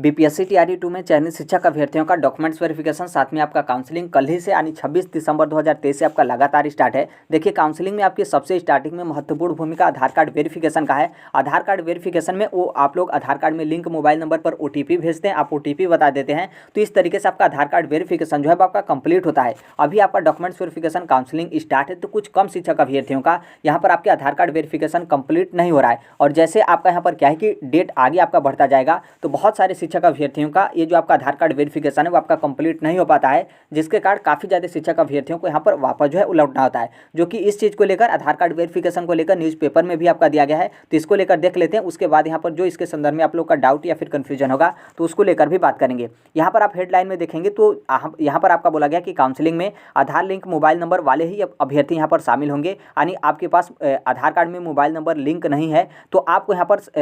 BPSC TRE 2 में चयनित शिक्षक अभ्यर्थियों का डॉक्यूमेंट्स वेरिफिकेशन, साथ में आपका काउंसलिंग कल ही से यानी 26 दिसंबर 2023 से आपका लगातार स्टार्ट है। देखिए, काउंसलिंग में आपकी सबसे स्टार्टिंग में महत्वपूर्ण भूमिका आधार कार्ड वेरिफिकेशन का है। आधार कार्ड वेरिफिकेशन में वो आप लोग आधार कार्ड में लिंक मोबाइल नंबर पर ओटीपी भेजते हैं, आप ओटीपी बता देते हैं, तो इस तरीके से आपका आधार कार्ड वेरिफिकेशन जो है आपका कंप्लीट होता है। अभी आपका डॉक्यूमेंट्स वेरिफिकेशन काउंसलिंग स्टार्ट है, तो कुछ कम शिक्षक अभ्यर्थियों का यहाँ पर आपके आधार कार्ड वेरिफिकेशन कंप्लीट नहीं हो रहा है। और जैसे आपका यहाँ पर क्या है कि डेट आगे आपका बढ़ता जाएगा, तो बहुत सारे शिक्षक अभ्यर्थियों का ये जो आपका आधार कार्ड वेरिफिकेशन है वो आपका कंप्लीट नहीं हो पाता है, जिसके कारण काफ़ी ज़्यादा शिक्षक अभ्यर्थियों को यहाँ पर वापस जो है लौटना होता है। जो कि इस चीज़ को लेकर, आधार कार्ड वेरिफिकेशन को लेकर न्यूज़पेपर में भी आपका दिया गया है, तो इसको लेकर देख लेते हैं। उसके बाद यहाँ पर जो इसके संदर्भ में आप लोग का डाउट या फिर कन्फ्यूजन होगा तो उसको लेकर भी बात करेंगे। यहाँ पर आप हेडलाइन में देखेंगे तो यहाँ पर आपका बोला गया कि काउंसलिंग में आधार लिंक मोबाइल नंबर वाले ही अभ्यर्थी यहाँ पर शामिल होंगे। यानी आपके पास आधार कार्ड में मोबाइल नंबर लिंक नहीं है तो आपको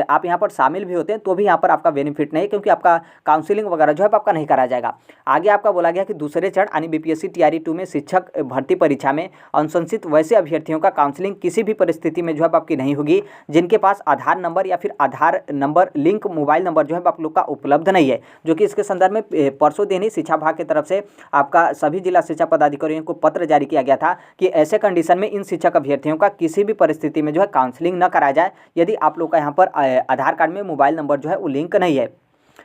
आप यहाँ पर शामिल भी होते हैं तो भी यहाँ पर आपका बेनिफिट नहीं है, क्योंकि आपका काउंसलिंग वगैरह जो है आपका नहीं करा जाएगा। आगे आपका बोला गया कि दूसरे चरण यानी बीपीएससी टीआरई 2 में शिक्षक भर्ती परीक्षा में अनुशंसित वैसे अभ्यर्थियों का काउंसलिंग किसी भी परिस्थिति में जो है आपकी नहीं होगी जिनके पास आधार नंबर या फिर आधार नंबर लिंक मोबाइल नंबर जो है आप लोग का उपलब्ध नहीं है। जो कि इसके संदर्भ में परसों दिन ही शिक्षा विभाग की तरफ से आपका सभी जिला शिक्षा पदाधिकारियों को पत्र जारी किया गया था कि ऐसे कंडीशन में इन शिक्षक अभ्यर्थियों का किसी भी परिस्थिति में जो है काउंसलिंग न कराया जाए यदि आप लोग का यहाँ पर आधार कार्ड में मोबाइल नंबर जो है वो लिंक नहीं है।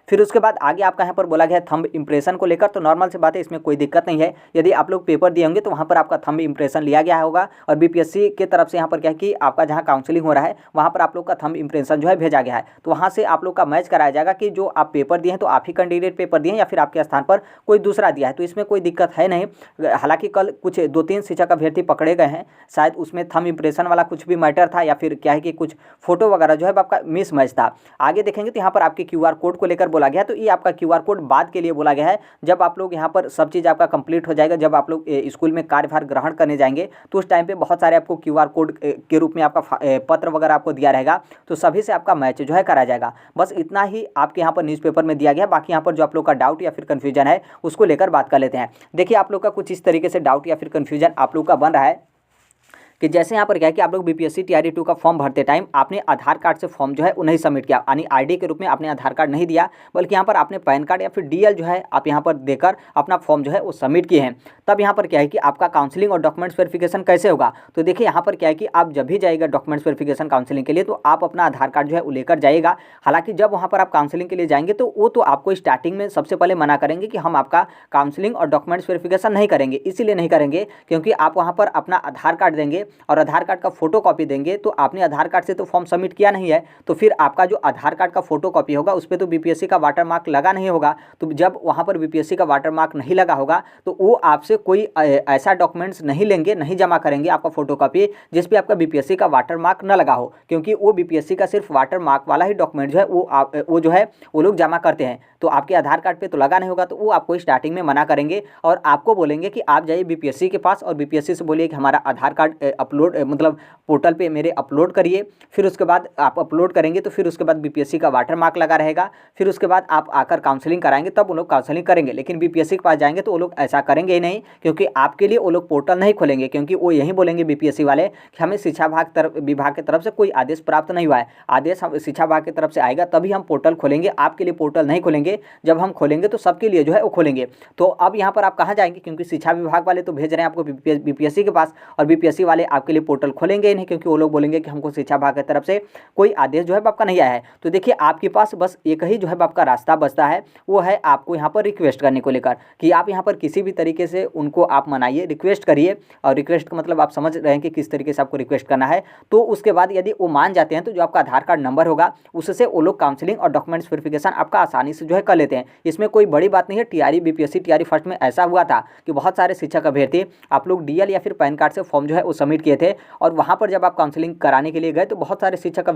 फिर उसके बाद आगे आपका यहाँ पर बोला गया थंब इंप्रेशन को लेकर, तो नॉर्मल से बात है, इसमें कोई दिक्कत नहीं है। यदि आप लोग पेपर दिए होंगे तो वहाँ पर आपका थंब इंप्रेशन लिया गया होगा और बीपीएससी की तरफ से यहाँ पर क्या है कि आपका जहाँ काउंसलिंग हो रहा है वहाँ पर आप लोग का थंब इंप्रेशन जो है भेजा गया है, तो वहाँ से आप लोग का मैच कराया जाएगा कि जो आप पेपर दिए हैं तो आप ही कैंडिडेट पेपर दिए हैं या फिर आपके स्थान पर कोई दूसरा दिया है, तो इसमें कोई दिक्कत है नहीं। हालांकि कल कुछ 2-3 शिक्षक अभ्यर्थी पकड़े गए हैं, शायद उसमें थंब इंप्रेशन वाला कुछ भी मैटर था या फिर क्या है कि कुछ फोटो वगैरह जो है आपका मिस मैच था। आगे देखेंगे तो यहाँ पर आपके क्यूआर कोड को लेकर बोला गया, तो ये आपका क्यूआर कोड बाद के लिए बोला गया है। जब आप लोग यहाँ पर सब चीज़ आपका कंप्लीट हो जाएगा, जब आप लोग स्कूल में कार्यभार ग्रहण करने जाएंगे तो उस टाइम पे बहुत सारे आपको क्यूआर कोड के रूप में आपका पत्र वगैरह आपको दिया रहेगा, तो सभी से आपका मैच जो है करा जाएगा। बस इतना ही आपके यहाँ पर न्यूज़पेपर में दिया गया। बाकी यहाँ पर जो आप लोग का डाउट या फिर कन्फ्यूजन है उसको लेकर बात कर लेते हैं। देखिए, आप लोग का कुछ इस तरीके से डाउट या फिर कन्फ्यूजन आप लोग का बन रहा है कि जैसे यहाँ पर क्या है कि आप लोग बीपीएससी टीआरई 2 का फॉर्म भरते टाइम आपने आधार कार्ड से फॉर्म जो है वो नहीं सबमिट किया, यानी आईडी के रूप में आपने आधार कार्ड नहीं दिया, बल्कि यहाँ पर आपने पैन कार्ड या फिर डीएल जो है आप यहाँ पर देकर अपना फॉर्म जो है वो सबमिट किए हैं। तब यहाँ पर क्या है कि आपका काउंसलिंग और डॉक्यूमेंट्स वेरिफिकेशन कैसे होगा, तो देखिए यहाँ पर क्या है कि आप जब भी जाइएगा डॉक्यूमेंट्स वेरिफिकेशन काउंसलिंग के लिए तो आप अपना आधार कार्ड जो है वो लेकर जाइएगा। हालांकि जब वहाँ पर आप काउंसलिंग के लिए जाएंगे तो वो तो आपको स्टार्टिंग में सबसे पहले मना करेंगे कि हम आपका काउंसलिंग और डॉक्यूमेंट्स वेरिफिकेशन नहीं करेंगे। इसीलिए नहीं करेंगे क्योंकि आप वहाँ पर अपना आधार कार्ड देंगे और आधार कार्ड का फोटो कॉपी देंगे, तो आपने आधार कार्ड से तो फॉर्म सबमिट किया नहीं है, तो फिर आपका जो आधार कार्ड का फोटो कॉपी होगा उस पर तो बीपीएससी का वाटर मार्क लगा नहीं होगा। तो जब वहाँ पर बीपीएससी का वाटर मार्क नहीं लगा होगा तो वो आपसे कोई ऐसा डॉक्यूमेंट्स नहीं लेंगे, नहीं जमा करेंगे आपका फोटो कॉपी जिस पे आपका बीपीएससी का वाटर मार्क न लगा हो, क्योंकि वो बीपीएससी का सिर्फ वाटर मार्क वाला ही डॉक्यूमेंट जो है वो जो है वो लोग जमा करते हैं। तो आपके आधार कार्ड पे तो लगा नहीं होगा, तो वो आपको स्टार्टिंग में मना करेंगे और आपको बोलेंगे कि आप जाइए बीपीएससी के पास और बीपीएससी से बोलिए कि हमारा आधार कार्ड अपलोड मतलब पोर्टल पे मेरे अपलोड करिए। फिर उसके बाद आप अपलोड करेंगे तो फिर उसके बाद बीपीएससी का वाटर मार्क लगा रहेगा। फिर उसके बाद आप आकर काउंसलिंग कराएंगे तब वो लोग काउंसलिंग करेंगे, लेकिन बीपीएससी के पास जाएंगे तो वो लोग ऐसा करेंगे ही नहीं, क्योंकि आपके लिए वो लोग पोर्टल नहीं खोलेंगे, क्योंकि वो यही बोलेंगे बीपीएससी वाले कि हमें शिक्षा विभाग की तरफ से कोई आदेश प्राप्त नहीं हुआ है। आदेश शिक्षा विभाग की तरफ से आएगा तभी हम पोर्टल खोलेंगे, आपके लिए पोर्टल नहीं खोलेंगे। जब हम खोलेंगे तो सबके लिए जो है वो खोलेंगे। तो अब यहाँ पर आप कहाँ जाएंगे, क्योंकि शिक्षा विभाग वाले तो भेज रहे हैं आपको बीपीएससी के पास और बीपीएससी वाले आपके लिए पोर्टल खोलेंगे ही नहीं, क्योंकि वो लोग बोलेंगे कि हमको शिक्षा विभाग की तरफ से कोई आदेश जो है आपका नहीं आया है। तो देखिए, आपके पास बस एक ही जो है आपका रास्ता बचता है, वो है आपको यहाँ पर रिक्वेस्ट करने को लेकर कि आप यहाँ पर किसी भी तरीके से उनको आप मनाइए, रिक्वेस्ट करिए। और रिक्वेस्ट का मतलब आप समझ रहे हैं कि किस तरीके से आपको रिक्वेस्ट करना है। तो उसके बाद यदि वो मान जाते हैं तो जो आपका आधार कार्ड नंबर होगा उससे वो लोग काउंसलिंग और डॉक्यूमेंट्स वेरिफिकेशन आपका आसानी से जो है कर लेते हैं। इसमें कोई बड़ी बात नहीं है। टीआरई बीपीएससी टीआरई फर्स्ट में ऐसा हुआ था कि बहुत सारे शिक्षक अभ्यर्थी आप लोग डीएल या फिर पैन कार्ड से फॉर्म जो है वो सबमिट किए थे और वहाँ पर जब आप काउंसलिंग कराने के लिए गए तो बहुत सारे शिक्षक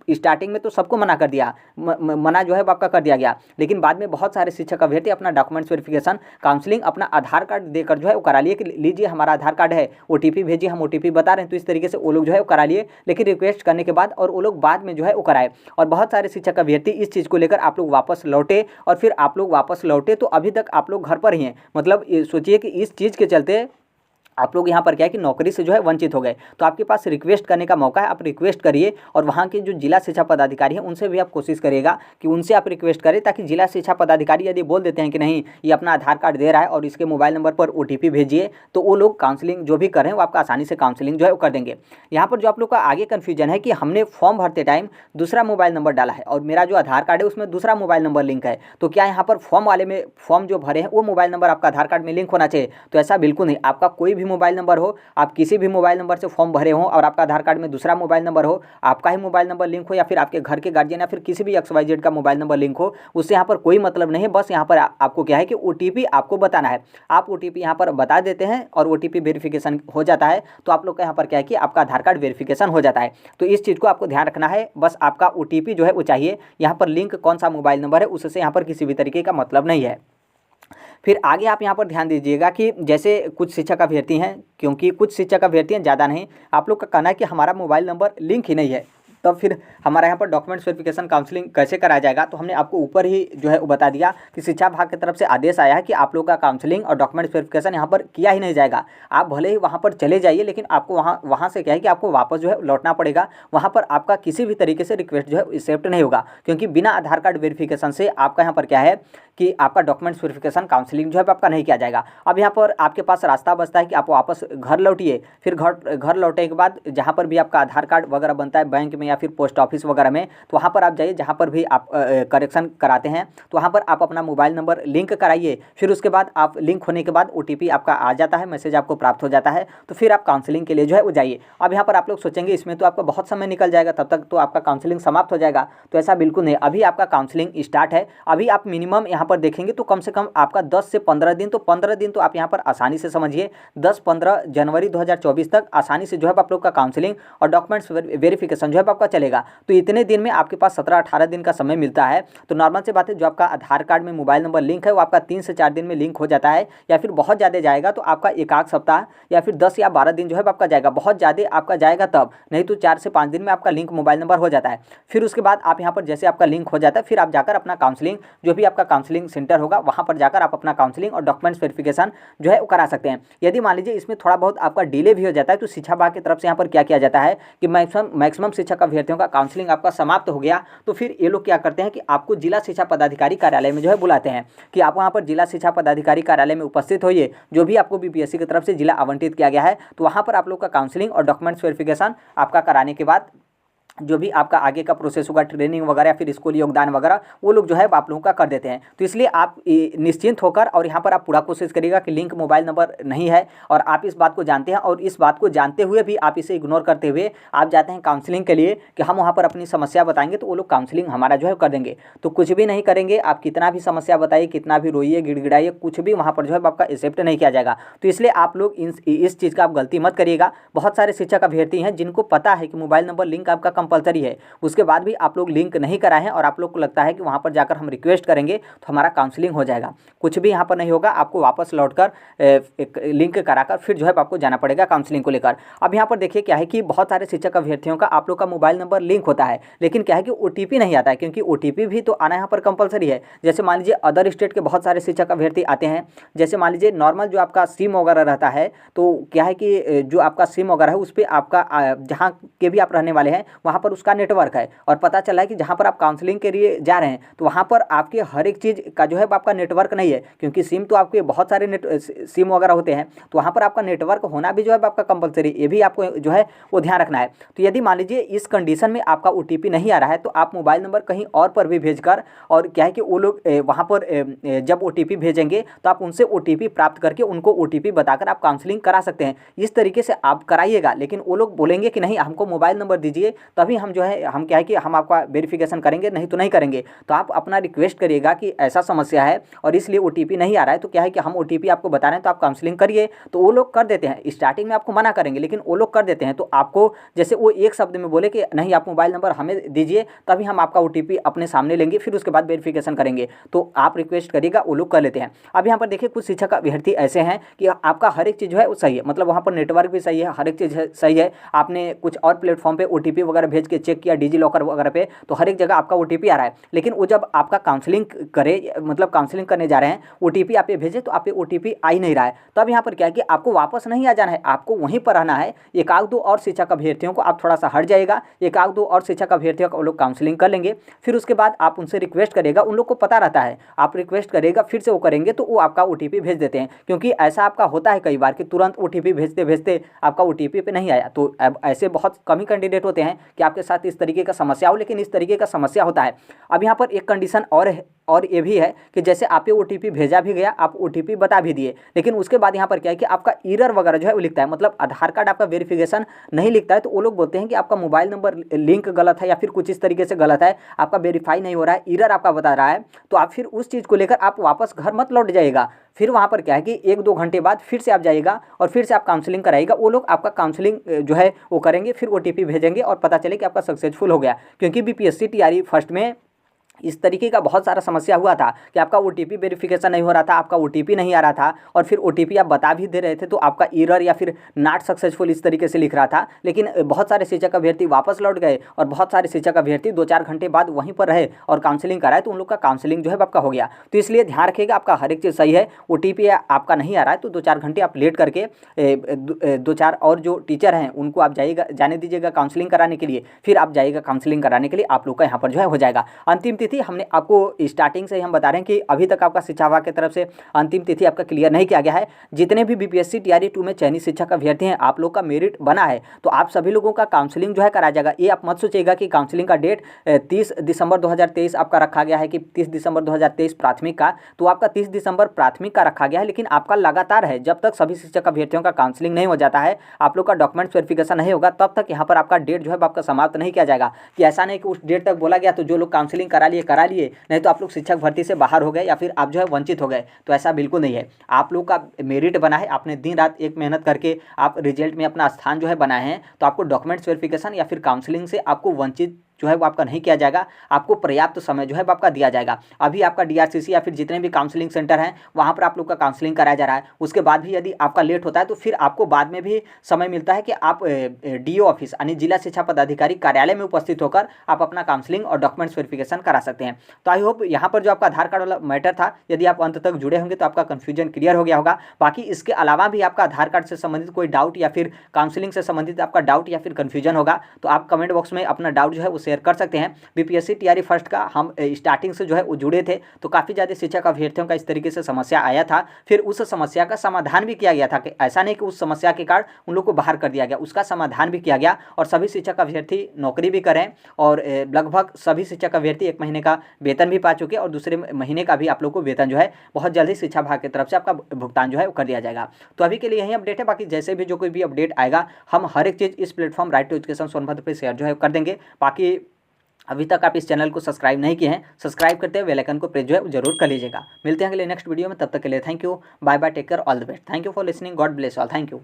स्टार्टिंग में तो सबको मना कर दिया, मना जो है आपका कर दिया गया, लेकिन बाद में बहुत सारे शिक्षक अभ्यर्थी अपना डॉक्यूमेंट्स वेरिफिकेशन काउंसलिंग अपना आधार कार्ड देकर जो है वो करा लिए कि लीजिए हमारा आधार कार्ड है, ओटीपी भेजिए, हम ओटीपी बता रहे हैं। तो इस तरीके से वो लोग जो है वो करा लिए, लेकिन रिक्वेस्ट करने के बाद और वो लोग बाद में जो है वो कराए। और बहुत सारे शिक्षक अभ्यर्थी इस चीज़ को लेकर आप लोग वापस लौटे और फिर आप लोग वापस लौटे तो अभी तक आप लोग घर पर ही हैं। मतलब सोचिए कि इस चीज़ के चलते आप लोग यहाँ पर क्या है कि नौकरी से जो है वंचित हो गए, तो आपके पास रिक्वेस्ट करने का मौका है, आप रिक्वेस्ट करिए। और वहाँ के जो जिला शिक्षा पदाधिकारी हैं उनसे भी आप कोशिश करिएगा कि उनसे आप रिक्वेस्ट करें, ताकि जिला शिक्षा पदाधिकारी यदि बोल देते हैं कि नहीं ये अपना आधार कार्ड दे रहा है और इसके मोबाइल नंबर पर OTP भेजिए, तो वो लोग काउंसलिंग जो भी करें वो आपका आसानी से काउंसलिंग जो है वो कर देंगे। यहाँ पर जो आप लोग का आगे कन्फ्यूजन है कि हमने फॉर्म भरते टाइम दूसरा मोबाइल नंबर डाला है और मेरा जो आधार कार्ड है उसमें दूसरा मोबाइल नंबर लिंक है, तो क्या यहाँ पर फॉर्म वाले में फॉर्म जो भरे हैं वो मोबाइल नंबर आपका आधार कार्ड में लिंक होना चाहिए? तो ऐसा बिल्कुल नहीं। आपका कोई भी मोबाइल नंबर हो, आप किसी भी मोबाइल नंबर से फॉर्म भरे हो और आपका आधार कार्ड में दूसरा मोबाइल नंबर हो, आपका ही मोबाइल नंबर लिंक हो या फिर आपके घर के गार्जियन या फिर किसी भी XYZ का मोबाइल नंबर लिंक हो, उससे यहाँ पर कोई मतलब नहीं है। बस यहाँ पर आपको क्या है कि OTP आपको बताना है, आप OTP यहाँ पर बता देते हैं और OTP वेरिफिकेशन हो जाता है, तो आप लोग का यहाँ पर क्या है कि आपका आधार कार्ड वेरिफिकेशन हो जाता है। तो इस चीज़ को आपको ध्यान रखना है, बस आपका OTP जो है वो चाहिए। यहाँ पर लिंक कौन सा मोबाइल नंबर है उससे यहाँ पर किसी भी तरीके का मतलब नहीं है। फिर आगे आप यहाँ पर ध्यान दीजिएगा कि जैसे कुछ शिक्षक अभ्यर्थी हैं, क्योंकि कुछ शिक्षक अभ्यर्थी हैं, ज़्यादा नहीं, आप लोग का कहना है कि हमारा मोबाइल नंबर लिंक ही नहीं है, तब फिर हमारा यहाँ पर डॉक्यूमेंट्स वेरिफिकेशन काउंसलिंग कैसे कराया जाएगा? तो हमने आपको ऊपर ही जो है वो बता दिया कि शिक्षा विभाग की तरफ से आदेश आया है कि आप लोग का काउंसलिंग और डॉक्यूमेंट्स वेरिफिकेशन यहाँ पर किया ही नहीं जाएगा। आप भले ही वहाँ पर चले जाइए, लेकिन आपको वहाँ से क्या है कि आपको वापस जो है लौटना पड़ेगा। वहाँ पर आपका किसी भी तरीके से रिक्वेस्ट जो है एक्सेप्ट नहीं होगा, क्योंकि बिना आधार कार्ड वेरिफिकेशन से आपका यहाँ पर क्या है कि आपका डॉक्यूमेंट्स वेरिफिकेशन काउंसलिंग जो है आपका नहीं किया जाएगा। अब यहाँ पर आपके पास रास्ता बचता है कि आप वापस घर लौटिए। फिर घर लौटने के बाद जहाँ पर भी आपका आधार कार्ड वगैरह बनता है बैंक में या फिर पोस्ट ऑफिस वगैरह में, तो वहाँ पर आप जाइए, जहाँ पर भी आप करेक्शन कराते हैं तो वहाँ पर आप अपना मोबाइल नंबर लिंक कराइए। फिर उसके बाद आप लिंक होने के बाद OTP आपका आ जाता है, मैसेज आपको प्राप्त हो जाता है, तो फिर आप काउंसलिंग के लिए जो है वो जाइए। अब यहाँ पर आप लोग सोचेंगे इसमें तो आपका बहुत समय निकल जाएगा, तब तक तो आपका काउंसलिंग समाप्त हो जाएगा। तो ऐसा बिल्कुल नहीं, अभी आपका काउंसलिंग स्टार्ट है। अभी आप मिनिमम यहाँ पर देखेंगे तो कम से कम आपका 10 से 15 दिन, तो 15 दिन तो आप यहाँ पर आसानी से समझिए 10-15 जनवरी 2024 तक आसानी से जो है आप लोग का काउंसलिंग और डॉक्यूमेंट्स वेरिफिकेशन जो है आपका चलेगा। तो इतने दिन में आपके पास 17-18 दिन का समय मिलता है। तो नॉर्मल से बात है, जो आपका आधार कार्ड में मोबाइल नंबर लिंक है वो आपका 3 से 4 दिन में लिंक हो जाता है, या फिर बहुत ज़्यादा जाएगा तो आपका एक आध सप्ताह या फिर 10 या 12 दिन जो है आपका जाएगा। बहुत ज़्यादा आपका जाएगा तब, नहीं तो 4 से 5 दिन में आपका लिंक मोबाइल नंबर हो जाता है। फिर उसके बाद आप यहाँ पर जैसे आपका लिंक हो जाता है, फिर आप जाकर अपना काउंसलिंग, जो भी आपका काउंसलिंग सेंटर होगा वहाँ पर जाकर आप अपना काउंसलिंग और डॉक्यूमेंट्स वेरिफिकेशन जो है वो करा सकते हैं। यदि मान लीजिए इसमें थोड़ा बहुत आपका डिले भी हो जाता है, तो शिक्षा विभाग की तरफ से यहाँ पर क्या किया जाता है कि मैक्सिमम शिक्षक अभ्यर्थियों का काउंसलिंग आपका समाप्त हो गया, तो फिर ये लोग क्या करते हैं कि आपको जिला शिक्षा पदाधिकारी कार्यालय में जो है बुलाते हैं कि आप वहाँ पर जिला शिक्षा पदाधिकारी कार्यालय में उपस्थित होइए, जो भी आपको BPSC की तरफ से जिला आवंटित किया गया है, तो वहाँ पर आप लोग का काउंसलिंग और डॉक्यूमेंट्स वेरिफिकेशन आपका कराने के बाद जो भी आपका आगे का प्रोसेस होगा, ट्रेनिंग वगैरह या फिर स्कूल योगदान वगैरह, वो लोग जो है आप लोगों का कर देते हैं। तो इसलिए आप निश्चिंत होकर और यहाँ पर आप पूरा कोशिश करिएगा कि लिंक मोबाइल नंबर नहीं है, और आप इस बात को जानते हैं, और इस बात को जानते हुए भी आप इसे इग्नोर करते हुए आप जाते हैं काउंसलिंग के लिए कि हम वहाँ पर अपनी समस्या बताएंगे तो वो लोग काउंसलिंग हमारा जो है कर देंगे। तो कुछ भी नहीं करेंगे, आप कितना भी समस्या बताइए, कितना भी रोइए गिड़गिड़ाइए, कुछ भी वहाँ पर जो है आपका एक्सेप्ट नहीं किया जाएगा। तो इसलिए आप लोग इस चीज़ का आप गलती मत करिएगा। बहुत सारे शिक्षक अभ्यर्थी हैं जिनको पता है कि मोबाइल नंबर लिंक आपका कंपलसरी है, उसके बाद भी आप लोग लिंक नहीं कराए हैं और आप लोग को लगता है कि वहाँ पर जाकर हम रिक्वेस्ट करेंगे तो हमारा काउंसलिंग हो जाएगा। कुछ भी यहाँ पर नहीं होगा, आपको वापस लौटकर एक लिंक कराकर फिर जो है आपको जाना पड़ेगा काउंसलिंग को लेकर। अब यहाँ पर देखिए क्या है कि बहुत सारे शिक्षक अभ्यर्थियों का आप लोग का मोबाइल नंबर लिंक होता है, लेकिन क्या है कि OTP नहीं आता है, क्योंकि OTP भी तो आना यहाँ पर कंपलसरी है। जैसे मान लीजिए अदर स्टेट के बहुत सारे शिक्षक अभ्यर्थी आते हैं, जैसे मान लीजिए नॉर्मल जो आपका सिम वगैरह रहता है, तो क्या है कि जो आपका सिम वगैरह है उस पर आपका जहाँ के भी आप रहने वाले हैं वहाँ पर उसका नेटवर्क है, और पता चला है कि जहाँ पर आप काउंसलिंग के लिए जा रहे हैं तो वहाँ पर आपके हर एक चीज़ का जो है आपका नेटवर्क नहीं है, क्योंकि सिम तो आपके बहुत सारे सिम वगैरह होते हैं, तो वहाँ पर आपका नेटवर्क होना भी जो है आपका कंपलसरी, ये भी आपको जो है वो ध्यान रखना है। तो यदि मान लीजिए इस कंडीशन में आपका OTP नहीं आ रहा है, तो आप मोबाइल नंबर कहीं और पर भी भेजकर, और क्या है कि वो लोग वहाँ पर जब OTP भेजेंगे तो आप उनसे OTP प्राप्त करके उनको OTP बताकर आप काउंसलिंग करा सकते हैं। इस तरीके से आप कराइएगा, लेकिन वो लोग बोलेंगे कि नहीं हमको मोबाइल नंबर दीजिए तभी हम जो है हम क्या है कि हम आपका वेरिफिकेशन करेंगे, नहीं तो नहीं करेंगे। तो आप अपना रिक्वेस्ट करिएगा कि ऐसा समस्या है और इसलिए OTP नहीं आ रहा है, तो क्या है कि हम OTP आपको बता रहे हैं तो आप काउंसलिंग करिए, तो वो लोग कर देते हैं। स्टार्टिंग में आपको मना करेंगे, लेकिन वो लोग कर देते हैं। तो आपको जैसे वो एक शब्द में बोले कि नहीं आप मोबाइल नंबर हमें दीजिए तभी हम आपका OTP अपने सामने लेंगे, फिर उसके बाद वेरिफिकेशन करेंगे, तो आप रिक्वेस्ट करिएगा, वो लोग कर लेते हैं। अब यहाँ पर देखिए कुछ शिक्षक अभ्यर्थी ऐसे हैं कि आपका हर एक चीज़ जो है वो सही है, मतलब वहाँ पर नेटवर्क भी सही है, हर एक चीज़ सही है, आपने कुछ और प्लेटफॉर्म पर OTP वगैरह भेज के चेक किया डिजी लॉकर वगैरह पे, तो हर एक जगह आपका OTP आ रहा है। लेकिन वो जब आपका काउंसलिंग करे, मतलब काउंसलिंग करने जा रहे हैं, OTP आप ये भेजे तो आप पे OTP आ ही नहीं रहा है। तो अब यहाँ पर क्या है कि आपको वापस नहीं आ जाना है, आपको वहीं पर रहना है। एक आध दो और शिक्षा का अभ्यर्थियों को आप थोड़ा सा हट जाएगा, एक आध दो और शिक्षा का अभ्यर्थियों को वो लोग काउंसलिंग कर लेंगे। फिर उसके बाद आप उनसे रिक्वेस्ट करेगा, उन लोग को पता रहता है, आप रिक्वेस्ट करेगा फिर से वो करेंगे तो वो आपका OTP भेज देते हैं। क्योंकि ऐसा आपका होता है कई बार कि तुरंत OTP भेजते भेजते आपका OTP पे नहीं आया। तो अब ऐसे बहुत कम ही कैंडिडेट होते हैं कि आपके साथ इस तरीके का समस्या हो, लेकिन इस तरीके का समस्या होता है। अब यहाँ पर एक कंडीशन और है, और ये भी है कि जैसे आप पे OTP भेजा भी गया, आप OTP बता भी दिए, लेकिन उसके बाद यहाँ पर क्या है कि आपका एरर वगैरह जो है वो लिखता है, मतलब आधार कार्ड आपका वेरिफिकेशन नहीं लिखता है। तो वो लोग बोलते हैं कि आपका मोबाइल नंबर लिंक गलत है या फिर कुछ इस तरीके से गलत है, आपका वेरीफाई नहीं हो रहा है, एरर आपका बता रहा है। तो आप फिर उस चीज़ को लेकर आप वापस घर मत लौट जाइएगा। फिर वहाँ पर क्या है कि 1-2 घंटे बाद फिर से आप जाइएगा और फिर से आप काउंसलिंग कराइएगा। वो लोग आपका काउंसलिंग जो है वो करेंगे, फिर OTP भेजेंगे और पता चले कि आपका सक्सेसफुल हो गया। क्योंकि BPSC TRE फर्स्ट में इस तरीके का बहुत सारा समस्या हुआ था कि आपका OTP वेरिफिकेशन नहीं हो रहा था, आपका OTP नहीं आ रहा था, और फिर OTP आप बता भी दे रहे थे तो आपका एरर या फिर नॉट सक्सेसफुल इस तरीके से लिख रहा था। लेकिन बहुत सारे शिक्षक अभ्यर्थी वापस लौट गए और बहुत सारे शिक्षक अभ्यर्थी 2-4 घंटे बाद वहीं पर रहे और काउंसलिंग कराए, तो उन लोग का काउंसलिंग जो है आपका हो गया। तो इसलिए ध्यान रखिएगा, आपका हर एक चीज़ सही है, OTP आपका नहीं आ रहा है तो 2-4 घंटे आप लेट करके 2-4 और जो टीचर हैं उनको आप जाने दीजिएगा काउंसलिंग कराने के लिए, फिर आप जाइएगा काउंसलिंग कराने के लिए, आप लोग का यहाँ पर जो है हो जाएगा। अंतिम तिथि हमने आपको स्टार्टिंग से ही हम बता रहे हैं कि अभी तक आपका शिक्षा विभाग की तरफ से अंतिम तिथि आपका क्लियर नहीं किया गया है। जितने भी BPSC TRE 2 में चयनित शिक्षक अभ्यर्थी हैं, आप लोग का मेरिट बना है तो आप सभी लोगों का काउंसलिंग जो है कराया जाएगा। ये आप मत सोचिएगा कि काउंसलिंग का डेट 30 दिसंबर 2023 आपका रखा गया है कि 30 दिसंबर 2023 प्राथमिक का, तो आपका 30 दिसंबर प्राथमिक का रखा गया है। लेकिन आपका लगातार है, जब तक सभी शिक्षक अभ्यर्थियों का काउंसलिंग नहीं हो जाता है, आप लोग का डॉक्यूमेंट्स वेरिफिकेशन नहीं होगा, तब तक यहाँ पर आपका डेट जो है आपका समाप्त नहीं किया जाएगा। कि ऐसा नहीं कि उस डेट तक बोला गया तो जो लोग काउंसलिंग करा लिए, नहीं तो आप लोग शिक्षक भर्ती से बाहर हो गए या फिर आप जो है वंचित हो गए। तो ऐसा बिल्कुल नहीं है, आप लोग का मेरिट बना है, आपने दिन रात एक मेहनत करके आप रिजल्ट में अपना स्थान जो है बनाए हैं, तो आपको डॉक्यूमेंट्स वेरिफिकेशन या फिर काउंसलिंग से आपको वंचित जो है वो आपका नहीं किया जाएगा, आपको पर्याप्त समय जो है वो आपका दिया जाएगा। अभी आपका DRCC या फिर जितने भी काउंसलिंग सेंटर हैं वहाँ पर आप लोग का काउंसलिंग कराया जा रहा है। उसके बाद भी यदि आपका लेट होता है तो फिर आपको बाद में भी समय मिलता है कि आप DO ऑफिस यानी जिला शिक्षा पदाधिकारी कार्यालय में उपस्थित होकर आप अपना काउंसलिंग और डॉक्यूमेंट्स वेरिफिकेशन करा सकते हैं। तो आई होप यहाँ पर जो आपका आधार कार्ड वाला मैटर था, यदि आप अंत तक जुड़े होंगे तो आपका कन्फ्यूजन क्लियर हो गया होगा। बाकी इसके अलावा भी आपका आधार कार्ड से संबंधित कोई डाउट या फिर काउंसलिंग से संबंधित आपका डाउट या फिर कन्फ्यूजन होगा तो आप कमेंट बॉक्स में अपना डाउट जो है वो शेयर कर सकते हैं। BPSC TRE फर्स्ट का हम स्टार्टिंग से जो है वो जुड़े थे तो काफ़ी ज़्यादा शिक्षक अभ्यर्थियों का इस तरीके से समस्या आया था, फिर उस समस्या का समाधान भी किया गया था। कि ऐसा नहीं कि उस समस्या के कारण उन लोग को बाहर कर दिया गया, उसका समाधान भी किया गया और सभी शिक्षक अभ्यर्थी नौकरी भी करें और लगभग सभी शिक्षक अभ्यर्थी 1 महीने का वेतन भी पा चुके और दूसरे महीने का भी आप लोग को वेतन जो है बहुत जल्दी शिक्षा विभाग की तरफ से आपका भुगतान जो है वो कर दिया जाएगा। तो अभी के लिए यही अपडेट है, बाकी जैसे भी जो कोई भी अपडेट आएगा हम हर एक चीज़ इस platform right to education Sonbhadra पर शेयर जो है कर देंगे। बाकी अभी तक आप इस चैनल को सब्सक्राइब नहीं किए हैं, सब्सक्राइब करते हुए बेल आइकन को प्रेस जो है जरूर कर लीजिएगा। मिलते हैं अगले नेक्स्ट वीडियो में, तब तक के लिए thank you, bye bye, take care, all the best. Thank you for listening, God bless all, thank you.